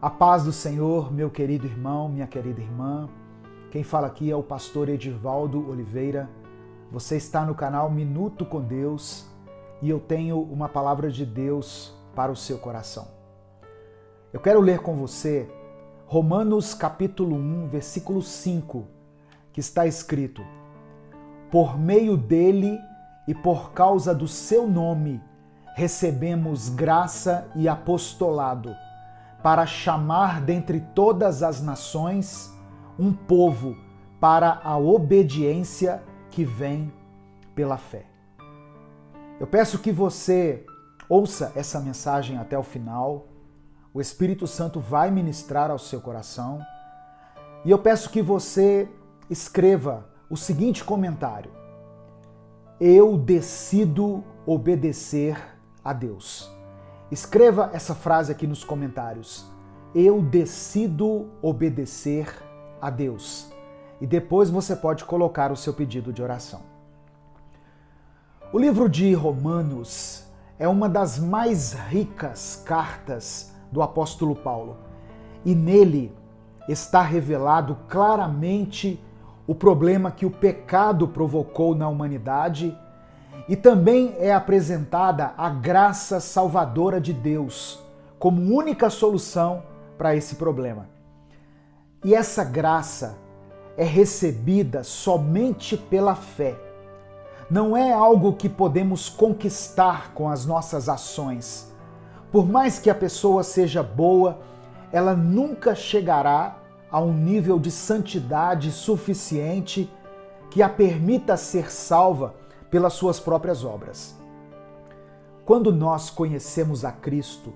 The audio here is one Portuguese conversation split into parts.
A paz do Senhor, meu querido irmão, minha querida irmã. Quem fala aqui é o pastor Edivaldo Oliveira. Você está no canal Minuto com Deus e eu tenho uma palavra de Deus para o seu coração. Eu quero ler com você Romanos capítulo 1, versículo 5, que está escrito: Por meio dele e por causa do seu nome recebemos graça e apostolado, para chamar dentre todas as nações um povo para a obediência que vem pela fé. Eu peço que você ouça essa mensagem até o final. O Espírito Santo vai ministrar ao seu coração. E eu peço que você escreva o seguinte comentário: Eu decido obedecer a Deus. Escreva essa frase aqui nos comentários. Eu decido obedecer a Deus. E depois você pode colocar o seu pedido de oração. O livro de Romanos é uma das mais ricas cartas do apóstolo Paulo. E nele está revelado claramente o problema que o pecado provocou na humanidade. E também é apresentada a graça salvadora de Deus como única solução para esse problema. E essa graça é recebida somente pela fé. Não é algo que podemos conquistar com as nossas ações. Por mais que a pessoa seja boa, ela nunca chegará a um nível de santidade suficiente que a permita ser salva pelas suas próprias obras. Quando nós conhecemos a Cristo,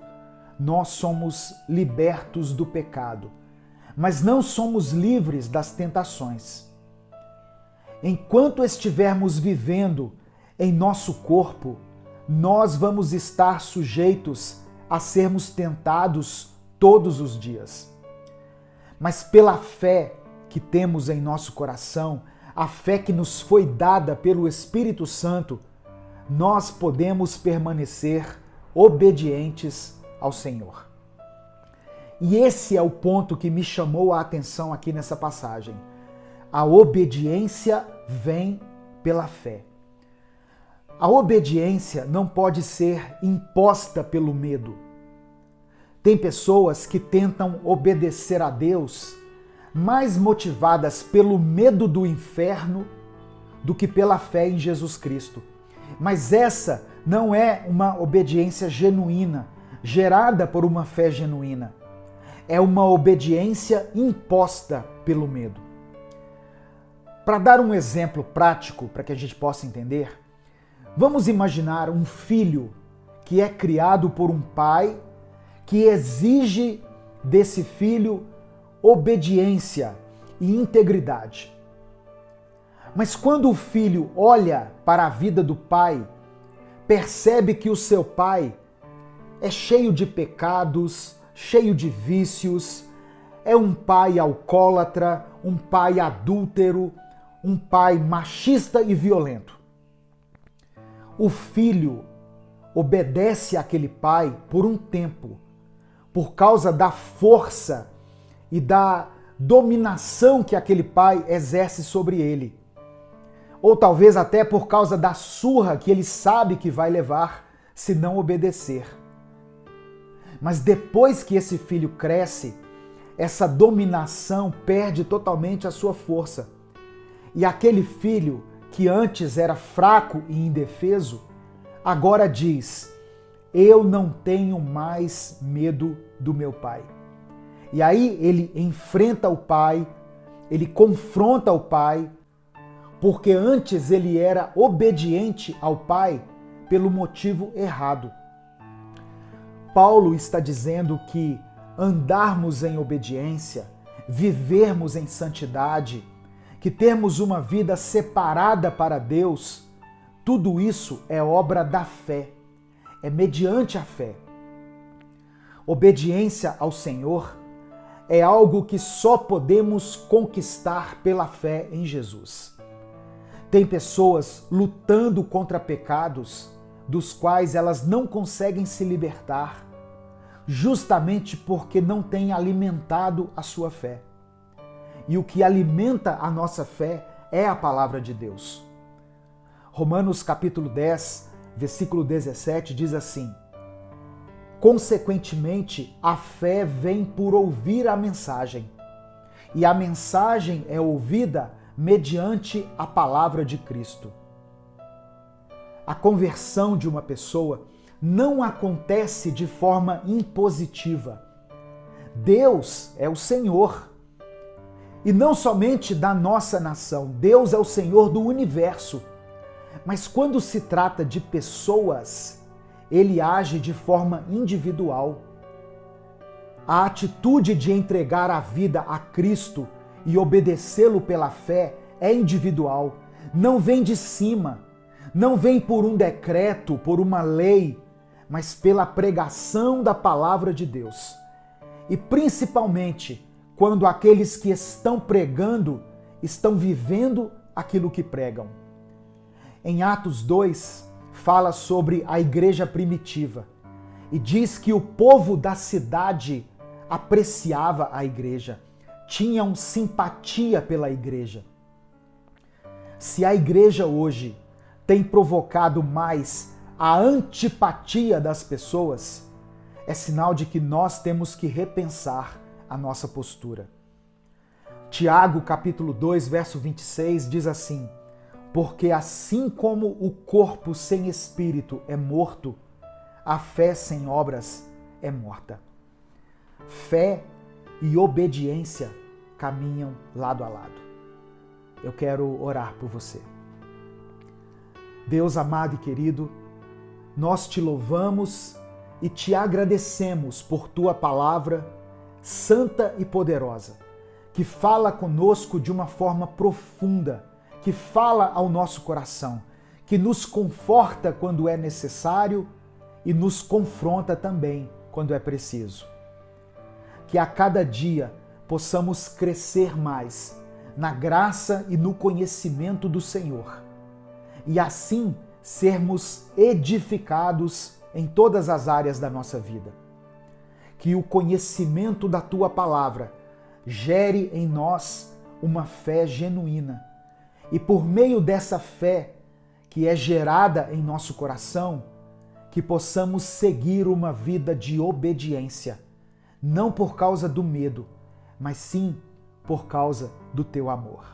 nós somos libertos do pecado, mas não somos livres das tentações. Enquanto estivermos vivendo em nosso corpo, nós vamos estar sujeitos a sermos tentados todos os dias. Mas pela fé que temos em nosso coração, a fé que nos foi dada pelo Espírito Santo, nós podemos permanecer obedientes ao Senhor. E esse é o ponto que me chamou a atenção aqui nessa passagem. A obediência vem pela fé. A obediência não pode ser imposta pelo medo. Tem pessoas que tentam obedecer a Deus mais motivadas pelo medo do inferno do que pela fé em Jesus Cristo. Mas essa não é uma obediência genuína, gerada por uma fé genuína. É uma obediência imposta pelo medo. Para dar um exemplo prático para que a gente possa entender, vamos imaginar um filho que é criado por um pai que exige desse filho obediência e integridade. Mas quando o filho olha para a vida do pai, percebe que o seu pai é cheio de pecados, cheio de vícios, é um pai alcoólatra, um pai adúltero, um pai machista e violento. O filho obedece àquele pai por um tempo, por causa da força e da dominação que aquele pai exerce sobre ele. Ou talvez até por causa da surra que ele sabe que vai levar se não obedecer. Mas depois que esse filho cresce, essa dominação perde totalmente a sua força. E aquele filho que antes era fraco e indefeso, agora diz: Eu não tenho mais medo do meu pai. E aí ele enfrenta o pai, ele confronta o pai, porque antes ele era obediente ao pai pelo motivo errado. Paulo está dizendo que andarmos em obediência, vivermos em santidade, que termos uma vida separada para Deus, tudo isso é obra da fé, é mediante a fé. Obediência ao Senhor é algo que só podemos conquistar pela fé em Jesus. Tem pessoas lutando contra pecados dos quais elas não conseguem se libertar, justamente porque não tem alimentado a sua fé. E o que alimenta a nossa fé é a palavra de Deus. Romanos capítulo 10, versículo 17 diz assim: consequentemente, a fé vem por ouvir a mensagem, e a mensagem é ouvida mediante a palavra de Cristo. A conversão de uma pessoa não acontece de forma impositiva. Deus é o Senhor. E não somente da nossa nação, Deus é o Senhor do universo. Mas quando se trata de pessoas, Ele age de forma individual. A atitude de entregar a vida a Cristo e obedecê-lo pela fé é individual. Não vem de cima, não vem por um decreto, por uma lei, mas pela pregação da palavra de Deus. E principalmente quando aqueles que estão pregando estão vivendo aquilo que pregam. Em Atos 2, fala sobre a igreja primitiva e diz que o povo da cidade apreciava a igreja, tinham simpatia pela igreja. Se a igreja hoje tem provocado mais a antipatia das pessoas, é sinal de que nós temos que repensar a nossa postura. Tiago, capítulo 2, verso 26, diz assim: porque assim como o corpo sem espírito é morto, a fé sem obras é morta. Fé e obediência caminham lado a lado. Eu quero orar por você. Deus amado e querido, nós te louvamos e te agradecemos por tua palavra santa e poderosa, que fala conosco de uma forma profunda, que fala ao nosso coração, que nos conforta quando é necessário e nos confronta também quando é preciso. Que a cada dia possamos crescer mais na graça e no conhecimento do Senhor, e assim sermos edificados em todas as áreas da nossa vida. Que o conhecimento da tua palavra gere em nós uma fé genuína, e por meio dessa fé que é gerada em nosso coração, que possamos seguir uma vida de obediência, não por causa do medo, mas sim por causa do teu amor.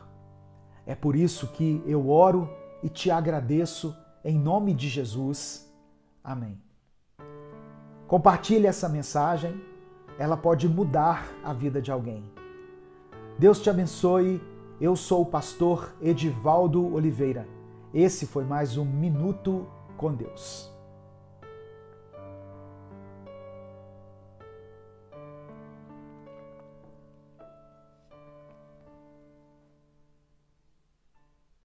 É por isso que eu oro e te agradeço em nome de Jesus. Amém. Compartilhe essa mensagem, ela pode mudar a vida de alguém. Deus te abençoe. Eu sou o pastor Edivaldo Oliveira. Esse foi mais um Minuto com Deus.